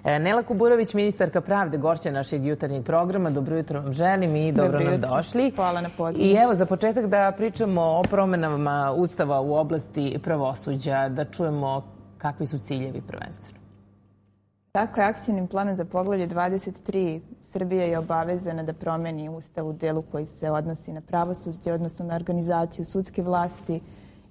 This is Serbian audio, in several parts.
Nela Kuburović, ministarka pravde, gošća našeg jutarnjeg programa. Dobro jutro vam želim i dobro nam došli. Hvala na pozivu. I evo, za početak da pričamo o promenama Ustava u oblasti pravosuđa, da čujemo kakvi su ciljevi prvenstveno. Dakle, akcijnim planom za poglavlje 23 Srbija je obavezana da promeni Ustav u delu koji se odnosi na pravosuđe, odnosno na organizaciju sudske vlasti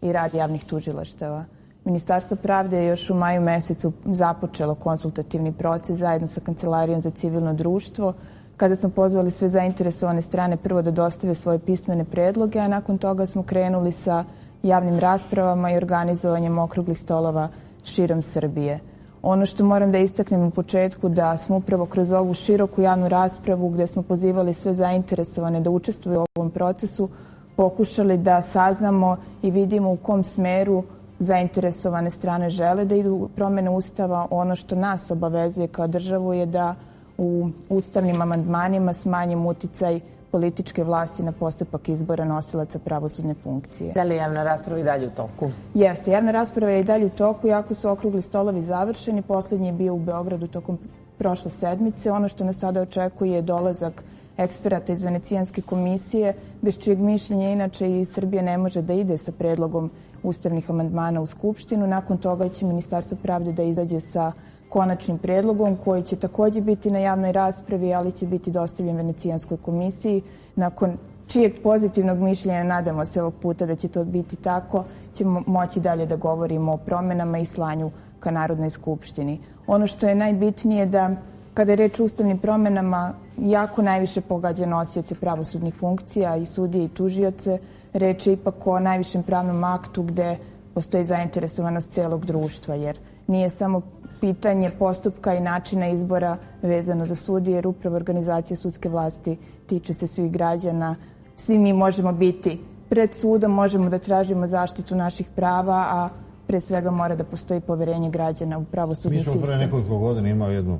i rad javnih tužilaštava. Ministarstvo pravde je još u maju mesecu započelo konsultativni proces zajedno sa Kancelarijom za civilno društvo, kada smo pozvali sve zainteresovane strane prvo da dostave svoje pismene predloge, a nakon toga smo krenuli sa javnim raspravama i organizovanjem okruglih stolova širom Srbije. Ono što moram da istaknem u početku da smo upravo kroz ovu široku javnu raspravu gde smo pozivali sve zainteresovane da učestvuju u ovom procesu pokušali da saznamo i vidimo u kom smeru zainteresovane strane žele da idu promene Ustava. Ono što nas obavezuje kao državu je da u ustavnim amandmanima smanjimo uticaj političke vlasti na postupak izbora nosilaca pravosudne funkcije. Da li je javna rasprava i dalje u toku? Jeste, javna rasprava je i dalje u toku, iako su okrugli stolovi završeni. Poslednji je bio u Beogradu tokom prošle sedmice. Ono što nas sada očekuje je dolazak eksperata iz Venecijanske komisije, bez čijeg mišljenja inače i Srbija ne može da ide sa predlogom ustavnih amandmana u Skupštinu. Nakon toga će Ministarstvo pravde da izađe sa konačnim predlogom koji će takođe biti na javnoj raspravi, ali će biti dostavljen Venecijanskoj komisiji. Nakon čijeg pozitivnog mišljenja, nadamo se ovog puta da će to biti tako, ćemo moći dalje da govorimo o promenama i slanju ka Narodnoj skupštini. Ono što je najbitnije da kada je reč o ustavnim promenama, jako najviše pogađa nosioce pravosudnih funkcija i sudije i tužioce. Reč je ipak o najvišem pravnom aktu gde postoji zainteresovanost celog društva, jer nije samo pitanje postupka i načina izbora vezano za sudije, jer upravo organizacija sudske vlasti tiče se svih građana. Svi mi možemo biti pred sudom, možemo da tražimo zaštitu naših prava, a pre svega mora da postoji poverenje građana u pravosudni sistem. Mi smo pre nekoliko godina imali jednu,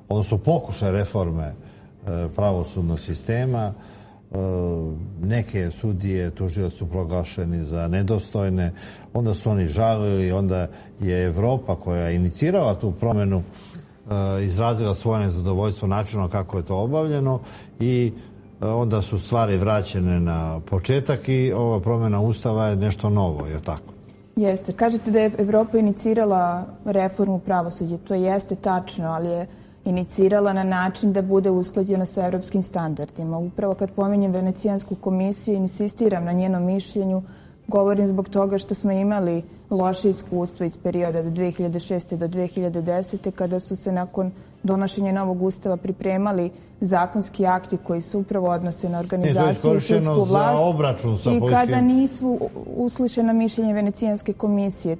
odnosno pokušaj reforme pravosudnog sistema. Neke sudije, tužioci su proglašeni za nedostojne, onda su oni žalili, onda je Evropa koja je inicirala tu promenu izrazila svoje nezadovoljstvo načinom kako je to obavljeno i onda su stvari vraćene na početak i ova promjena Ustava je nešto novo, je tako? Jeste. Kažete da je Evropa inicirala reformu pravosuđa. To jeste tačno, ali je inicirala na način da bude usklađena sa evropskim standardima. Upravo kad pominjem Venecijansku komisiju, insistiram na njenom mišljenju, govorim zbog toga što smo imali loše iskustvo iz perioda od 2006. do 2010. kada su se nakon donošenja novog ustava pripremali zakonski akti koji se upravo odnose na organizaciju i sudsku vlast i kada nisu uslišena mišljenja Venecijanske komisije.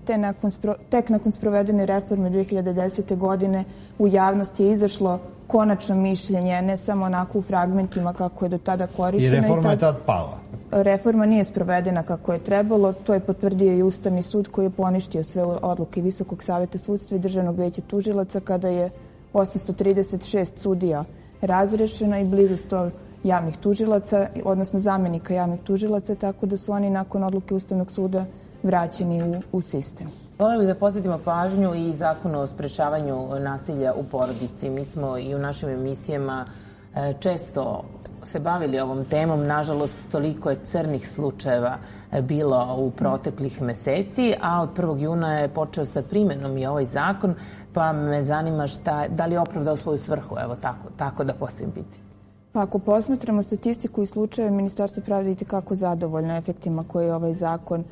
Tek nakon sprovedene reforme 2010. godine u javnosti je izašlo konačno mišljenje, ne samo onako u fragmentima kako je do tada korišćeno. I reforma je tad pala? Reforma nije sprovedena kako je trebalo. To je potvrdio i Ustavni sud koji je poništio sve odluke Visokog saveta sudstva i Državnog veća tužilaca kada je 836 sudija razrešeno i blizu 100 javnih tužilaca, odnosno zamenika javnih tužilaca, tako da su oni nakon odluke Ustavnog suda vraćeni u sistem. Volim bih da posvetimo pažnju i Zakonu o sprečavanju nasilja u porodici. Mi smo i u našim emisijama često se bavili ovom temom. Nažalost, toliko je crnih slučajeva bilo u proteklih meseci, a od 1. juna je počeo sa primenom i ovaj zakon, pa me zanima da li je opravdao svoju svrhu, evo tako da postavim pitanje. Pa ako posmatramo statistiku i slučajeve, Ministarstvo pravde je itekako zadovoljno efektima koje je ovaj zakon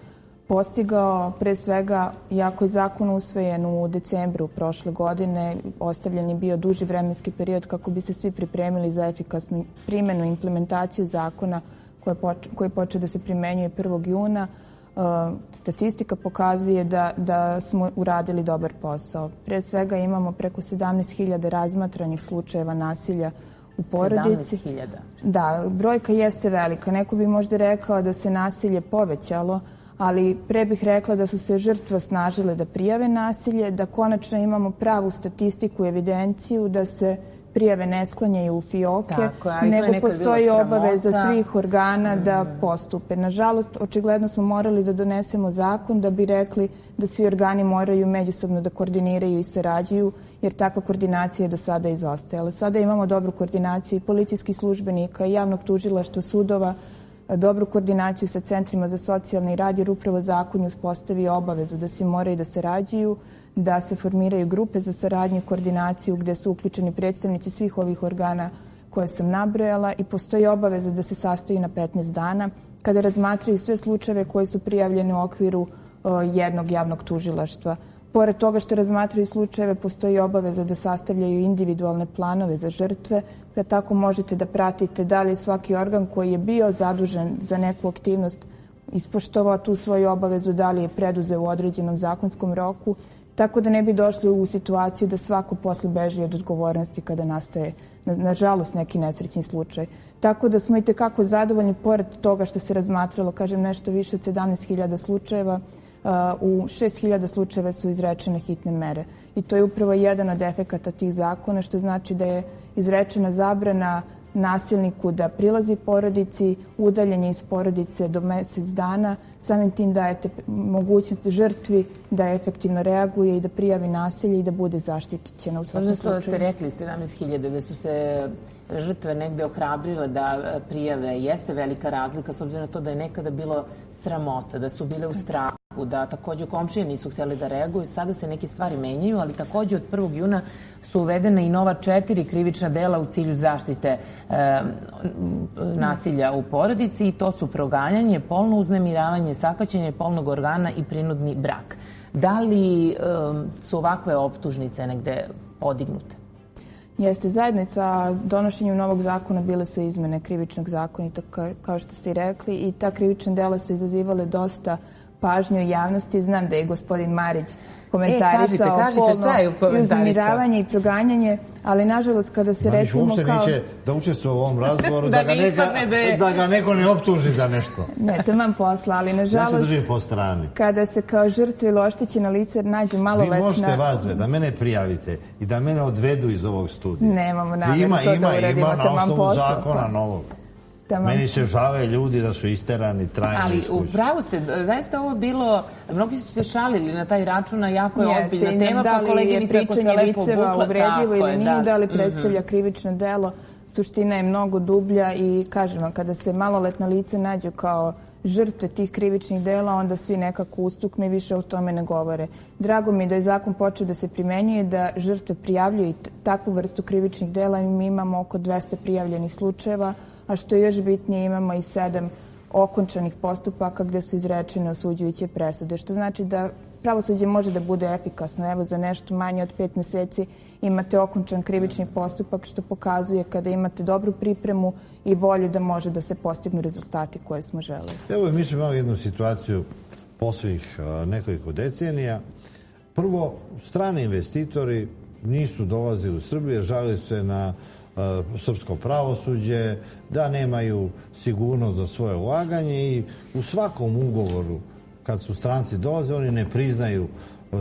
postigao. Pre svega, iako je zakon usvojen u decembru prošle godine, ostavljen je bio duži vremenski period kako bi se svi pripremili za efikasnu primenu i implementaciju zakona koji je počeo da se primenjuje 1. juna. Statistika pokazuje da smo uradili dobar posao. Pre svega imamo preko 17.000 razmatranih slučajeva nasilja u porodici. 17.000? Da, brojka jeste velika. Neko bi možda rekao da se nasilje povećalo, ali pre bih rekla da su se žrtve snažile da prijave nasilje, da konačno imamo pravu statistiku i evidenciju, da se prijave ne sklanjaju u fioke, nego postoji obaveza svih organa da postupe. Nažalost, očigledno smo morali da donesemo zakon da bi rekli da svi organi moraju međusobno da koordiniraju i sarađuju, jer takva koordinacija je do sada izostajala. Sada imamo dobru koordinaciju i policijskih službenika, i javnog tužilaštva, sudova, dobru koordinaciju sa centrima za socijalni rad, jer upravo zakon je uspostavio obavezu da svi moraju da sarađuju, da se formiraju grupe za saradnju i koordinaciju gde su uključeni predstavnici svih ovih organa koje sam nabrojala, i postoji obaveza da se sastoji na 15 dana kada razmatraju sve slučajeve koji su prijavljeni u okviru jednog javnog tužilaštva. Pored toga što razmatraju slučajeve, postoji obaveza da sastavljaju individualne planove za žrtve, pa tako možete da pratite da li svaki organ koji je bio zadužen za neku aktivnost ispoštovao tu svoju obavezu, da li je preduzeo u određenom zakonskom roku, tako da ne bi došli u situaciju da svako posle beži od odgovornosti kada nastaje, nažalost, neki nesrećni slučaj. Tako da smo i tekako zadovoljni, pored toga što se razmatralo, kažem, nešto više od 17.000 slučajeva, u 6.000 slučajeva su izrečene hitne mere. I to je upravo jedan od efekata tih zakona, što znači da je izrečena zabrana nasilniku da prilazi porodici, udaljenje iz porodice do mesec dana, samim tim dajete mogućnost žrtvi da efektivno reaguje i da prijavi nasilje i da bude zaštićena u svakom slučaju. Što ste rekli, 17.000, da su se žrtve negde ohrabrile da prijave, jeste velika razlika s obzirom na to da je nekada bilo sramota, da su bile u strahu, da takođe komšije nisu htjeli da reaguju. Sada se neke stvari menjaju, ali takođe od 1. juna su uvedena i nova 4 krivična dela u cilju zaštite nasilja u porodici, i to su proganjanje, polno uznemiravanje, sakaćenje polnog organa i prinudni brak. Da li su ovakve optužnice negde podignute? Jeste, zajedno sa donošenjem novog zakona bile su izmene krivičnog zakonika, kao što ste i rekli, i ta krivična dela su izazivale dosta pažnju javnosti. Znam da je gospodin Marić komentarisao polno uznemiravanje i proganjanje, ali nažalost kada se recimo kao... Marić uopšte neće da učestvuje u ovom razgovoru, da ga neko ne optuži za nešto. Ne, taman posla, ali nažalost... Ja se držim po strani. Kada se kao žrtve ili oštećena lice nađu maloletna... Vi možete vas dve, da mene prijavite i da mene odvedu iz ovog studija. Nemamo namjeru to da uradimo, taman posla. Ima na osnovu zakona novog. Meni se žale ljudi da su isterani trajno iz kuće. Ali upravo ste, zaista ovo bilo, mnogi su se šalili na taj račun, a jako je ozbiljna tema, pa koleginica ako se lepo viceva uvredljivo ili nije, da li predstavlja krivično delo, suština je mnogo dublja i kažem vam, kada se maloletna lice nađu kao žrtve tih krivičnih dela, onda svi nekako ustuknu i više o tome ne govore. Drago mi je da je zakon počeo da se primenjuje, da žrtve prijavljuju i takvu vrstu krivičnih dela, i mi imamo oko 200 prijavljenih slučajeva, a što je još bitnije, imamo i 7 okončanih postupaka gde su izrečene osuđujuće presude, što znači da pravosuđe može da bude efikasno. Evo, za nešto manje od 5 meseci imate okončan krivični postupak, što pokazuje kada imate dobru pripremu i volju da može da se postignu rezultati koje smo želeli. Evo, mi smo imali jednu situaciju poslednjih nekoliko decenija. Prvo, strani investitori nisu dolazili u Srbiju, žalili se na srpsko pravosuđe, da nemaju sigurnost za svoje ulaganje, i u svakom ugovoru kad su stranci dolaze, oni ne priznaju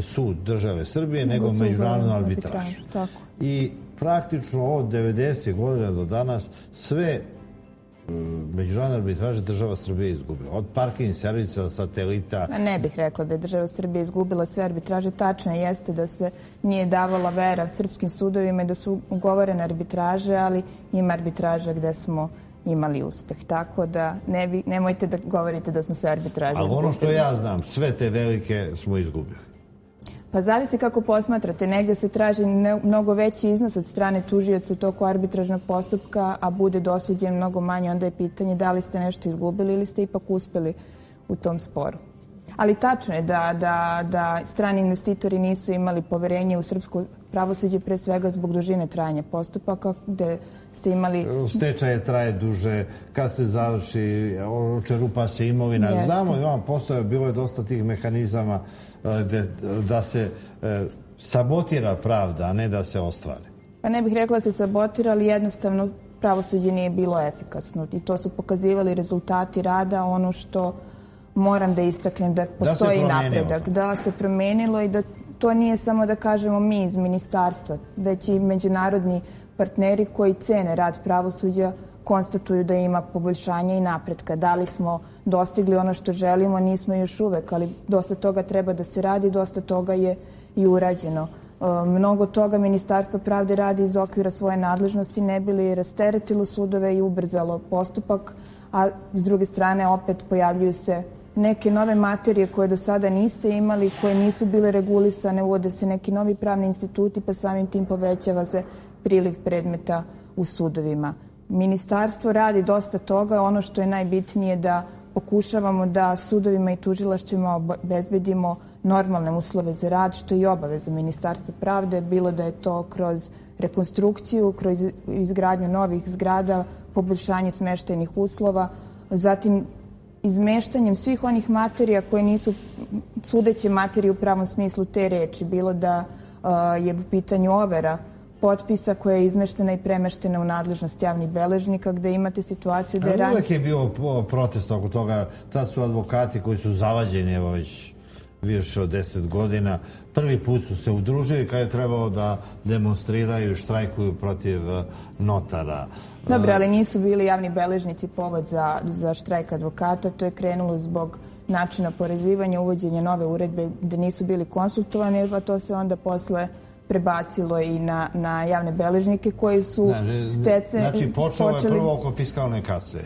sud države Srbije, nego međunarodnu arbitražu. I praktično od 90. godina do danas sve međunarodne arbitraže država Srbije izgubila. Od parking servisa, satelita... Ne bih rekla da je država Srbije izgubila sve arbitraže. Tačno jeste da se nije davala vera srpskim sudovima i da su ugovorene arbitraže, ali ima arbitraža gde smo imali uspeh. Tako da nemojte da govorite da smo sve arbitraže izgubili. Ali ono što ja znam, sve te velike smo izgubili. Pa zavisi kako posmatrate. Negde se traži mnogo veći iznos od strane tužioca u toku arbitražnog postupka, a bude dosuđen mnogo manje. Onda je pitanje da li ste nešto izgubili ili ste ipak uspeli u tom sporu. Ali tačno je da strani investitori nisu imali poverenje u srpsko pravosuđe, pre svega zbog dužine trajanja postupaka, gde ste imali... Stečaje traje duže, kad se završi, očerupa se imovina. Znamo, bilo je dosta tih mehanizama da se sabotira pravda, a ne da se ostvari. Pa ne bih rekla da se sabotira, ali jednostavno pravosuđe nije bilo efikasno. I to su pokazivali rezultati rada, ono što moram da istaknem da postoji napredak. Da se promenilo i da to nije samo da kažemo mi iz ministarstva, već i međunarodni partneri koji cene rad pravosuđa konstatuju da ima poboljšanja i napretka. Da li smo dostigli ono što želimo, nismo još uvek, ali dosta toga treba da se radi, dosta toga je i urađeno. Mnogo toga Ministarstvo pravde radi iz okvira svoje nadležnosti, ne bi li rasteretilo sudove i ubrzalo postupak, a s druge strane opet pojavljuju se neke nove materije koje do sada niste imali, koje nisu bile regulisane, uvode se neki novi pravni instituti, pa samim tim povećava se priliv predmeta u sudovima. Ministarstvo radi dosta toga, ono što je najbitnije da pokušavamo da sudovima i tužilaštvima obezbedimo normalne uslove za rad, što je i obaveza Ministarstva pravde, bilo da je to kroz rekonstrukciju, kroz izgradnju novih zgrada, poboljšanje smeštajnih uslova, zatim izmeštanjem svih onih materija koje nisu sudeće materije u pravom smislu te reči, bilo da je u pitanju overa potpisa koja je izmeštena i premeštena u nadležnost javnih beležnika, gde imate situaciju da je uvek je bio protest oko toga. Tad su advokati koji su zavađeni, evo već više od 10 godina, prvi put su se udružili kada je trebalo da demonstriraju i štrajkuju protiv notara. Dobro, ali nisu bili javni beležnici povod za štrajk advokata. To je krenulo zbog načina porezivanja, uvođenja nove uredbe gde nisu bili konsultovani, a to se onda posle prebacilo i na javne beležnike koji su Znači, počelo je prvo oko fiskalne kase.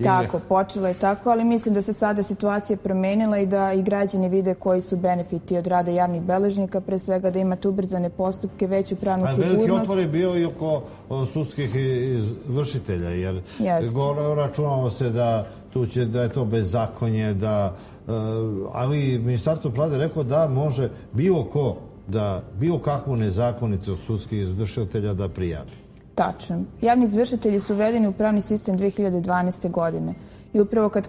Tako, počelo je tako, ali mislim da se sada situacija promenila i da i građani vide koji su benefiti od rada javnih beležnika, pre svega da imate ubrzane postupke, veću pravnu sigurnost. Veliki otpor je bio i oko sudskih izvršitelja, jer računalo se da je to bezakonje, ali Ministarstvo pravde rekao da može bilo ko da bilo kakvu nezakonitost sudskih izvršitelja da prijavi. Tačno. Javni izvršitelji su uvedeni u pravni sistem 2012. godine. I upravo kad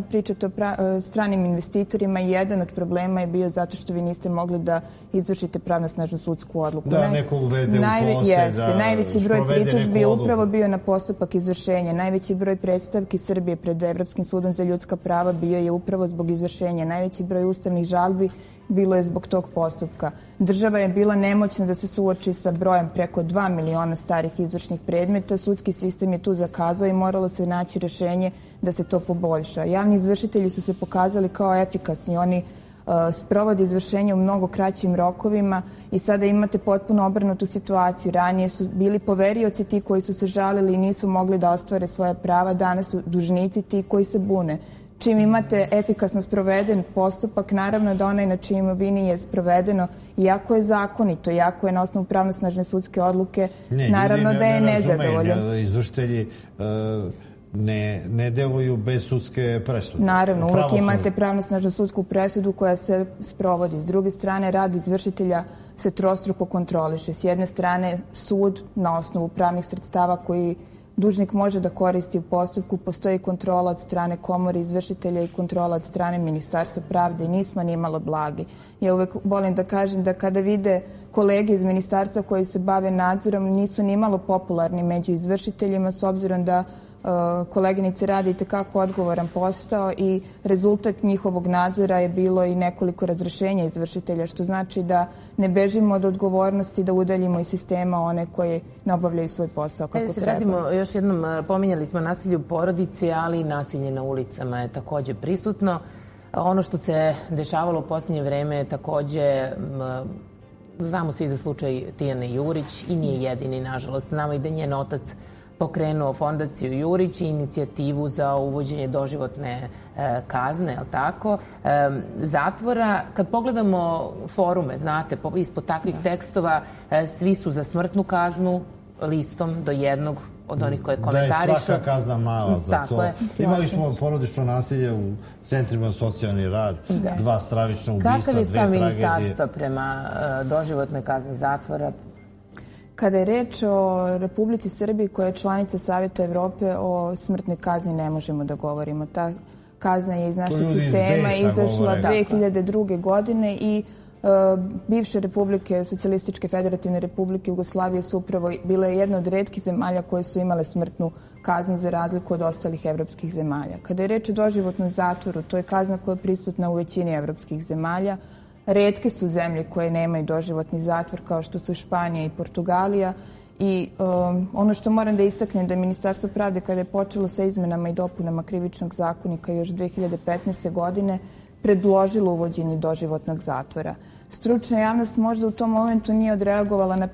pričate o stranim investitorima, jedan od problema je bio zato što vi niste mogli da izvršite pravnosnažnu sudsku odluku. Da, neko uvede u posed, najveći broj pritužbi je upravo bio na postupak izvršenja. Najveći broj predstavki Srbije pred Evropskim sudom za ljudska prava bio je upravo zbog izvršenja. Najveći broj ustavnih žalbi bilo je zbog tog postupka. Država je bila nemoćna da se suoči sa brojem preko 2 miliona starih izvršnih predmeta. Sudski sistem je tu zakazao i moralo se naći rešenje da se to poboljša. Javni izvršitelji su se pokazali kao efikasni. Oni sprovode izvršenje u mnogo kraćim rokovima i sada imate potpuno obrnutu situaciju. Ranije su bili poverioci ti koji su se žalili i nisu mogli da ostvare svoje prava. Danas su dužnici ti koji se bune. Čim imate efikasno sproveden postupak, naravno da onaj na čijoj imovini je sprovedeno, iako je zakonito, iako je na osnovu pravnosnažne sudske odluke, naravno da je nezadovoljan. Izvršitelji ne deluju bez sudske presude. Naravno, uvek imate pravnosnažnu sudsku presudu koja se sprovodi. S druge strane, rad izvršitelja se trostruko kontroliše. S jedne strane, sud na osnovu pravnih sredstava koji dužnik može da koristi u postupku, postoji kontrola od strane komore izvršitelja i kontrola od strane Ministarstva pravde i nismo ni malo blagi. Ja uvek volim da kažem da kada vide kolege iz ministarstva koji se bave nadzorom nisu ni malo popularni među izvršiteljima, s obzirom da koleginice rade i tekako odgovoran posao i rezultat njihovog nadzora je bilo i nekoliko razrešenja izvršitelja, što znači da ne bežimo od odgovornosti, da udaljimo iz sistema one koje ne obavljaju svoj posao kako treba. Radimo, još jednom pominjali smo nasilje u porodici, ali i nasilje na ulicama je takođe prisutno. Ono što se dešavalo u posljednje vreme je takođe, znamo svi za slučaj Tijane Jurić i nije jedini, nažalost. Znamo i da njen otac pokrenuo fondaciju Jurić i inicijativu za uvođenje doživotne kazne, je li tako, zatvora. Kad pogledamo forume, znate, ispod takvih tekstova, svi su za smrtnu kaznu listom do jednog od onih koje komentarišu. Da je svaka kazna mala za to. Imali smo porodično nasilje u centrima socijalni rad, 2 stravična ubistva, 2 tragedije. Kakav je stav ministarstva prema doživotnoj kazni zatvora? Kada je reč o Republici Srbiji koja je članica Saveta Evrope, o smrtnoj kazni ne možemo da govorimo. Ta kazna je iz našeg sistema izašla 2002. godine i bivše republike, Socijalističke federativne republike Jugoslavije su upravo bile jedna od retkih zemalja koje su imale smrtnu kaznu za razliku od ostalih evropskih zemalja. Kada je reč o doživotnom zatvoru, to je kazna koja je prisutna u većini evropskih zemalja. Retke su zemlje koje nemaju doživotni zatvor kao što su Španija i Portugalija I ono što moram da istaknem da je Ministarstvo pravde kada je počelo sa izmenama i dopunama Krivičnog zakonika još 2015. godine predložilo uvođenje doživotnog zatvora. Stručna javnost možda u tom momentu nije odreagovala na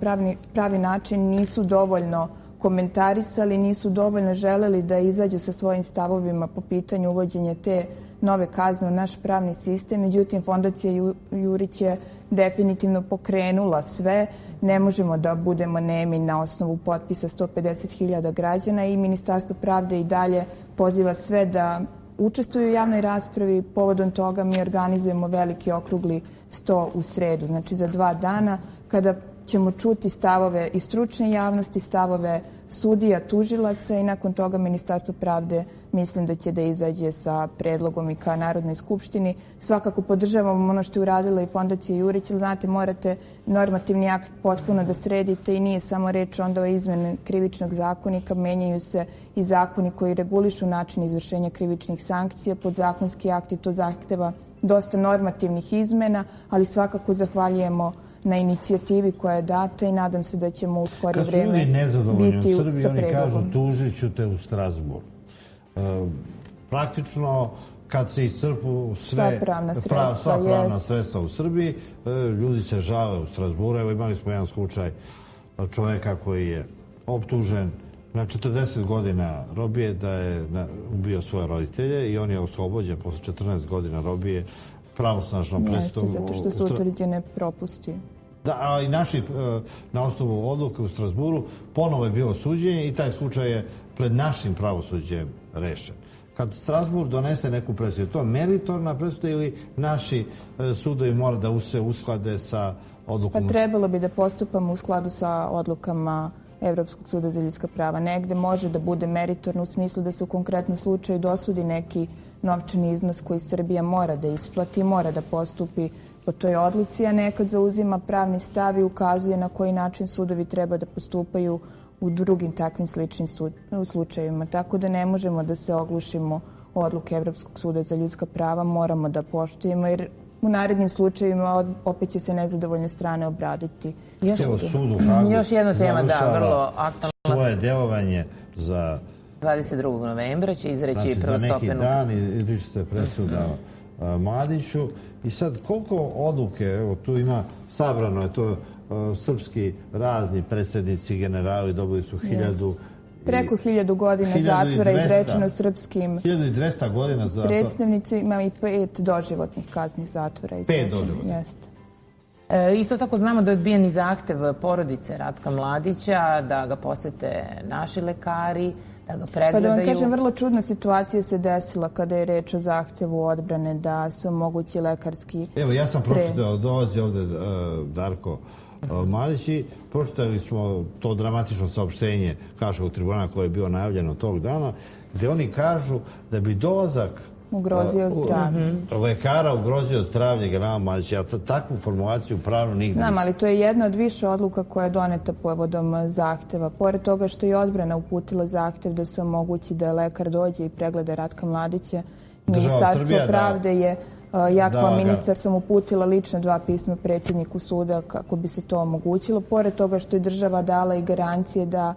pravi način, nisu dovoljno komentarisali, nisu dovoljno želeli da izađu sa svojim stavovima po pitanju uvođenja te nove kazne u naš pravni sistem. Međutim, Fondacija Jurić je definitivno pokrenula sve. Ne možemo da budemo nemi na osnovu potpisa 150.000 građana i Ministarstvo pravde i dalje poziva sve da učestvuju u javnoj raspravi. Povodom toga mi organizujemo veliki okrugli sto u sredu, znači za 2 dana, kada ćemo čuti stavove i stručne javnosti, stavove sudija, tužilaca i nakon toga Ministarstvo pravde mislim da će da izađe sa predlogom i ka Narodnoj skupštini. Svakako podržavamo ono što je uradila i Fondacija Jurić, jer znate, morate normativni akt potpuno da sredite i nije samo reč onda o izmeni Krivičnog zakonika, menjaju se i zakoni koji regulišu način izvršenja krivičnih sankcija, podzakonski akti, to zahteva dosta normativnih izmena, ali svakako zahvaljujemo na inicijativi koja je data i nadam se da ćemo u skorije vreme biti sa predlogom. Kad su ljudi nezadovoljni u Srbiji, oni kažu tužit ću te u Strasbur. Praktično, kad se iscrpu sva pravna sredstva u Srbiji, ljudi se žale u Strasburu. Evo, imali smo jedan slučaj čoveka koji je optužen na 40 godina robije da je ubio svoje roditelje i on je oslobođen posle 14 godina robije pravosnažnom presudom. Zato što su utvrđene propusti. Da, a i naši, na osnovu odluke u Strasburu, ponovo je bilo suđenje i taj slučaj je pred našim pravosuđem rešen. Kad Strasbur donese neku presudu, to je meritorna presuda ili naši sudovi mora da se usklade sa odlukom? Pa trebalo bi da postupamo u skladu sa odlukama Evropskog suda za ljudska prava. Negde može da bude meritorno u smislu da se u konkretnom slučaju dosudi neki novčani iznos koji Srbija mora da isplati, mora da postupi po toj odluci, a nekad zauzima pravni stav i ukazuje na koji način sudovi treba da postupaju u drugim takvim sličnim slučajevima. Tako da ne možemo da se oglušimo odluke Evropskog suda za ljudska prava, moramo da poštujemo, jer u narednim slučajevima opet će se nezadovoljne strane obraditi. Još jedna tema, da, vrlo aktualna. Svoje delovanje za 22. novembra će izreći prvostopenu. Za neki dan izreći se presuda Mladiću. I sad koliko odluke, evo tu ima, sabrano je to, srpski razni predsjednici, generali dobili su 1000... Preko 1000 godina zatvora izrečeno srpskim 1200 godina zatvora. Predstavnicima i 5 doživotnih kazni zatvora izrečeno. 5 doživotnih? Jeste. Isto tako znamo da je odbijen i zahtev porodice Ratka Mladića, da ga posete naši lekari, da ga pregledaju. Pa da vam kažem, vrlo čudna situacija se desila kada je reč o zahtevu odbrane da se omogući lekarski... Evo, ja sam pročitao, dolazi ovde Darko Mladić i pročitali smo to dramatično saopštenje Haškog tribunala koje je bio najavljeno tog dana, gde oni kažu da bi dolazak ugrozio zdravlje. Lekara ugrozio zdravlje generala Mladića. Ja takvu formulaciju pravno nigde nisam. Znam, ali to je jedna od više odluka koja je doneta povodom zahteva. Pored toga što je odbrana uputila zahtev da se omogući da lekar dođe i pregleda Ratka Mladića, Ministarstvo pravde je, ja kao ministar sam uputila lično 2 pisma predsjedniku suda kako bi se to omogućilo. Pored toga što je država dala i garancije da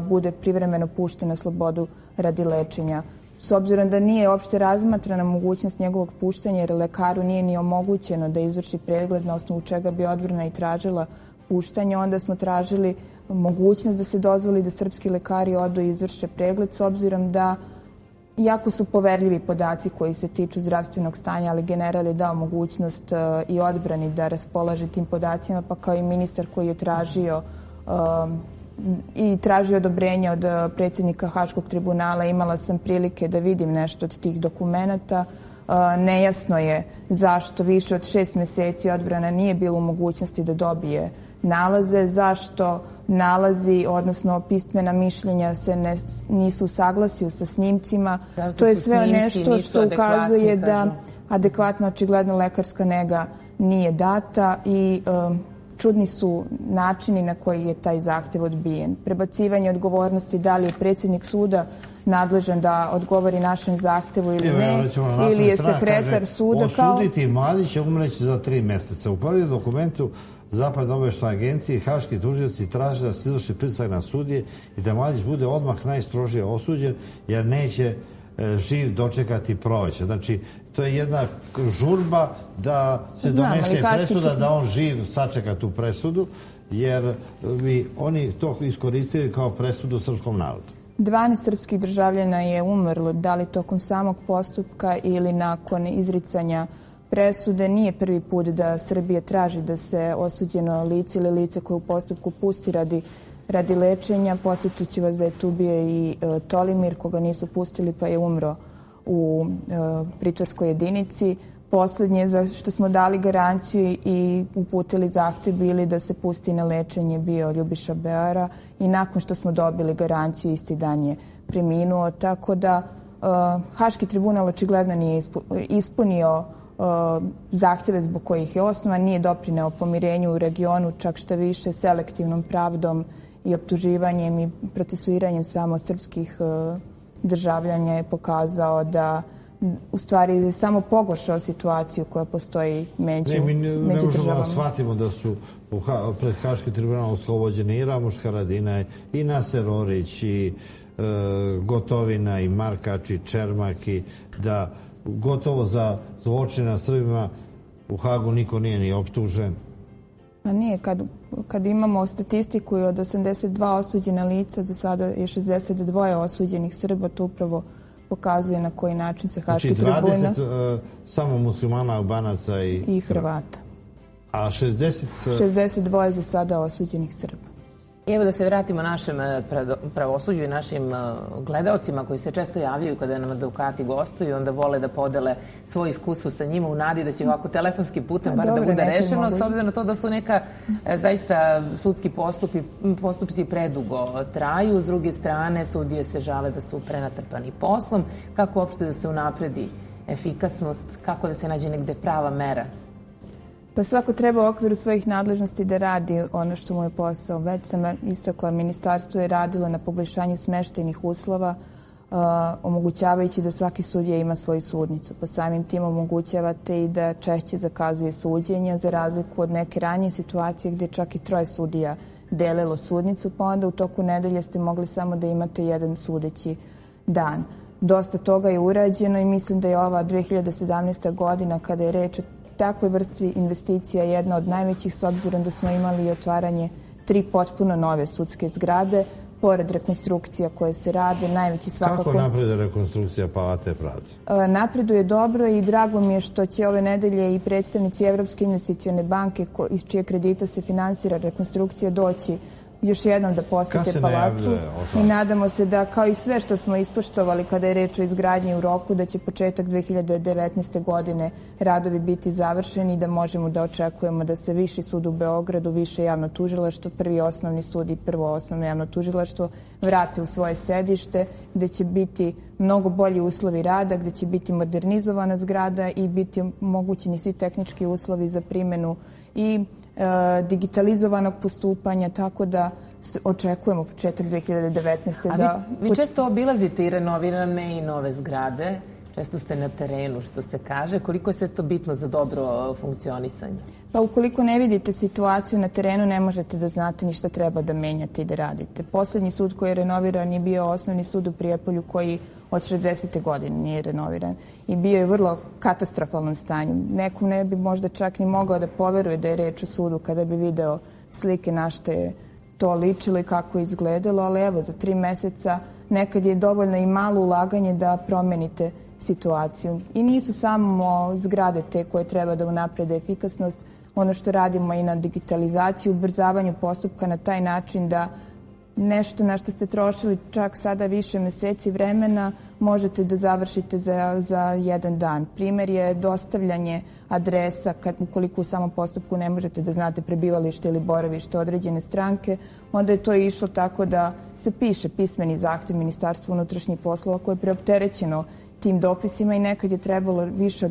bude privremeno pušten na slobodu radi lečenja. S obzirom da nije uopšte razmatrana mogućnost njegovog puštanja, jer lekaru nije ni omogućeno da izvrši pregled na osnovu čega bi odbrana i tražila puštanje, onda smo tražili mogućnost da se dozvoli da srpski lekari odu i izvrše pregled, s obzirom da jako su poverljivi podaci koji se tiču zdravstvenog stanja, ali general je dao mogućnost i odbrani da raspolaže tim podacima, pa kao i ministar koji je tražio odobrenje od predsjednika Haškog tribunala. Imala sam prilike da vidim nešto od tih dokumenata. Nejasno je zašto više od 6 meseci odbrana nije bilo u mogućnosti da dobije nalaze, zašto nalazi, odnosno pismena mišljenja se nisu u saglasju sa snimcima. To je sve nešto što ukazuje da adekvatno očigledno lekarska nega nije data i čudni su načini na koji je taj zahtev odbijen. Prebacivanje odgovornosti, da li je predsjednik suda nadležan da odgovori našem zahtevu ili ne, ili je sekretar suda kao... Osuditi Mladića umreći za 3 meseca. U prvi dokumentu Zapadne obavještajne agencije i haški tužioci traže da se izvrši pritisak na sudije i da Mladić bude odmah najstrožije osuđen, jer neće živ dočekati proleće. Znači, to je jedna žurba da se donese presuda, da on živ sačeka tu presudu, jer bi oni to iskoristili kao presudu srpskom narodu. 12 srpskih državljana je umrlo, da li tokom samog postupka ili nakon izricanja presude. Nije prvi put da Srbija traži da se osuđeno lice ili lice koje u postupku pusti radi lečenja. Podsjetit ću vas da je tu bio i Tolimir, koga nisu pustili pa je umro u pritvorskoj jedinici. Poslednje za što smo dali garanciju i uputili zahtev bili da se pusti na lečenje bio Ljubiša Beara i nakon što smo dobili garanciju isti dan je preminuo. Tako da Haški tribunal očigledno nije ispunio zahteve zbog kojih je osnovan, nije doprineo pomirenju u regionu, čak šta više selektivnom pravdom i optuživanjem i procesuiranjem samo srpskih državljanja je pokazao da u stvari samo pogoršao situaciju koja postoji među državama. Ne možemo da shvatimo da su pred Haškim tribunalom oslobođeni i Ramuš Haradinaj, i Naser Orić, i Gotovina, i Markač, i Čermak, i da gotovo za zločine na Srbima u Hagu niko nije ni optužen. A nije, kad imamo statistiku od 82 osuđena lica, za sada je 62 osuđenih Srba, to upravo pokazuje na koji način se Haški tribunal... Znači 20 samo muslimana, Albanaca i Hrvata. A 60... 62 za sada osuđenih Srba. I evo da se vratimo našem pravosuđu i našim gledaocima koji se često javljaju kada nam advokati gostuju, onda vole da podele svoje iskustvo sa njima u nadi da će ovako telefonskim putem bar da bude rešeno, s obzirom na to da su neka zaista sudski postupci predugo traju. S druge strane, sudije se žale da su prenatrpani poslom. Kako uopšte da se unapredi efikasnost, kako da se nađe negde prava mera? Pa svako treba u okviru svojih nadležnosti da radi ono što mu je posao. Već sam istakla, ministarstvo je radilo na poboljšanju smeštajnih uslova, omogućavajući da svaki sudija ima svoju sudnicu. Po samim tim omogućavate i da češće zakazuje suđenja, za razliku od neke ranije situacije gdje čak i 3 sudija delilo sudnicu, pa onda u toku nedelje ste mogli samo da imate jedan sudeći dan. Dosta toga je urađeno i mislim da je ova 2017. godina, kada je reč o takvoj vrsti investicija, jedna od najvećih, s obzirom da smo imali otvaranje 3 potpuno nove sudske zgrade, pored rekonstrukcija koje se rade, najveći svakako... Kako napreduje rekonstrukcija Palate pravde? Napreduje dobro i drago mi je što će ove nedelje i predstavnici Evropske investicione banke, iz čije kredita se finansira rekonstrukcija, doći još jednom da posete palatu i nadamo se da, kao i sve što smo ispoštovali kada je reč o izgradnji u roku, da će početak 2019. godine radovi biti završeni i da možemo da očekujemo da se Viši sud u Beogradu, Više javno tužilaštvo, Prvi osnovni sud i Prvo osnovno javno tužilaštvo vrate u svoje sedište, gde će biti mnogo bolji uslovi rada, gde će biti modernizovana zgrada i biti omogućeni svi tehnički uslovi za primenu i digitalizovanog postupanja, tako da očekujemo početak 2019. za... Vi često obilazite i renovirane i nove zgrade, često ste na terenu, što se kaže. Koliko je sve to bitno za dobro funkcionisanje? Pa ukoliko ne vidite situaciju na terenu, ne možete da znate ni šta treba da menjate i da radite. Poslednji sud koji je renoviran je bio osnovni sud u Prijepolju, koji od 60. godine nije renoviran i bio je u vrlo katastrofalnom stanju. Nekom ne bi možda čak ni mogao da poveruje da je reč o sudu kada bi video slike na što je to ličilo i kako je izgledalo, ali evo, za 3 meseca nekad je dovoljno i malo ulaganje da promenite situaciju. I nisu samo zgrade te koje treba da unaprede efikasnost, ono što radimo i na digitalizaciji, ubrzavanju postupka na taj način da nešto na što ste trošili čak sada više meseci vremena možete da završite za jedan dan. Primer je dostavljanje adresa, ukoliko u samom postupku ne možete da znate prebivalište ili boravište određene stranke, onda je to išlo tako da se piše pismeni zahtev Ministarstvu unutrašnjih poslova koje je preopterećeno tim dopisima i nekad je trebalo više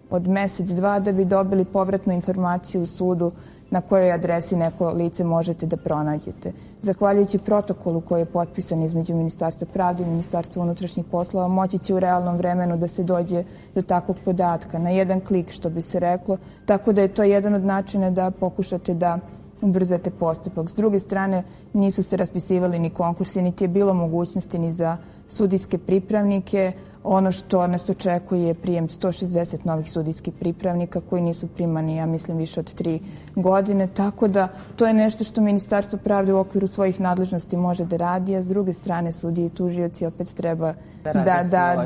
od mesec, dva da bi dobili povratnu informaciju u sudu na kojoj adresi neko lice možete da pronađete. Zahvaljujući protokolu koji je potpisan između Ministarstva pravde i Ministarstva unutrašnjih poslova, moći će u realnom vremenu da se dođe do takvog podatka, na jedan klik, što bi se reklo, tako da je to jedan od načina da pokušate da ubrzate postupak. S druge strane, nisu se raspisivali ni konkursi, niti je bilo mogućnosti ni za sudijske pripravnike. Ono što nas očekuje je prijem 160 novih sudijskih pripravnika koji nisu primani, ja mislim, više od 3 godine. Tako da to je nešto što Ministarstvo pravde u okviru svojih nadležnosti može da radi, a s druge strane sudije i tužioci opet treba da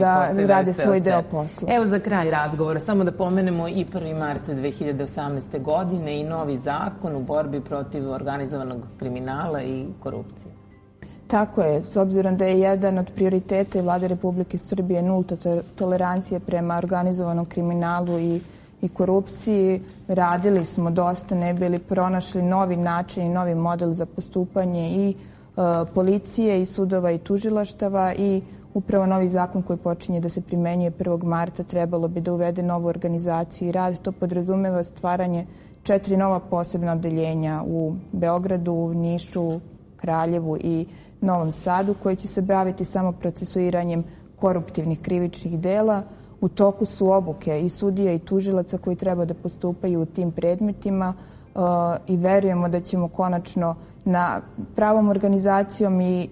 rade svoj deo posla. Evo za kraj razgovora, samo da pomenemo i 1. marta 2018. godine i novi zakon u borbi protiv organizovanog kriminala i korupcije. Tako je, s obzirom da je jedan od prioriteta Vlade Republike Srbije nulta tolerancija prema organizovanom kriminalu i korupciji, radili smo dosta, ne bili pronašli novi način i novi model za postupanje i policije i sudova i tužilaštava i upravo novi zakon koji počinje da se primenjuje 1. marta trebalo bi da uvede novu organizaciju i rad. To podrazumeva stvaranje 4 nova posebna odeljenja u Beogradu, Nišu, Kraljevu i Novom Sadu, koji će se baviti samo procesuiranjem koruptivnih krivičnih dela. U toku su obuke i sudija i tužilaca koji treba da postupaju u tim predmetima i verujemo da ćemo konačno na pravom organizacijom i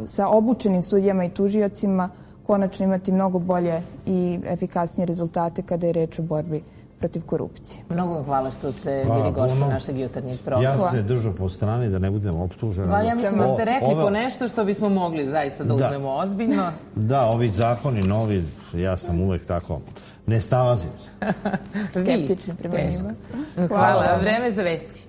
sa obučenim sudijama i tužiocima konačno imati mnogo bolje i efikasnije rezultate kada je reč o borbi protiv korupcije. Mnogo vam hvala što ste bili gošći našeg jutarnjeg programa. Ja se držao po strani da ne budem optužena. Ja mislim da ste rekli po nešto što bismo mogli zaista da uzmemo ozbiljno. Da, ovi zakoni novi, ja sam uvek tako, ne snalazim se. Skeptični prema njima. Hvala. Vreme za vesti.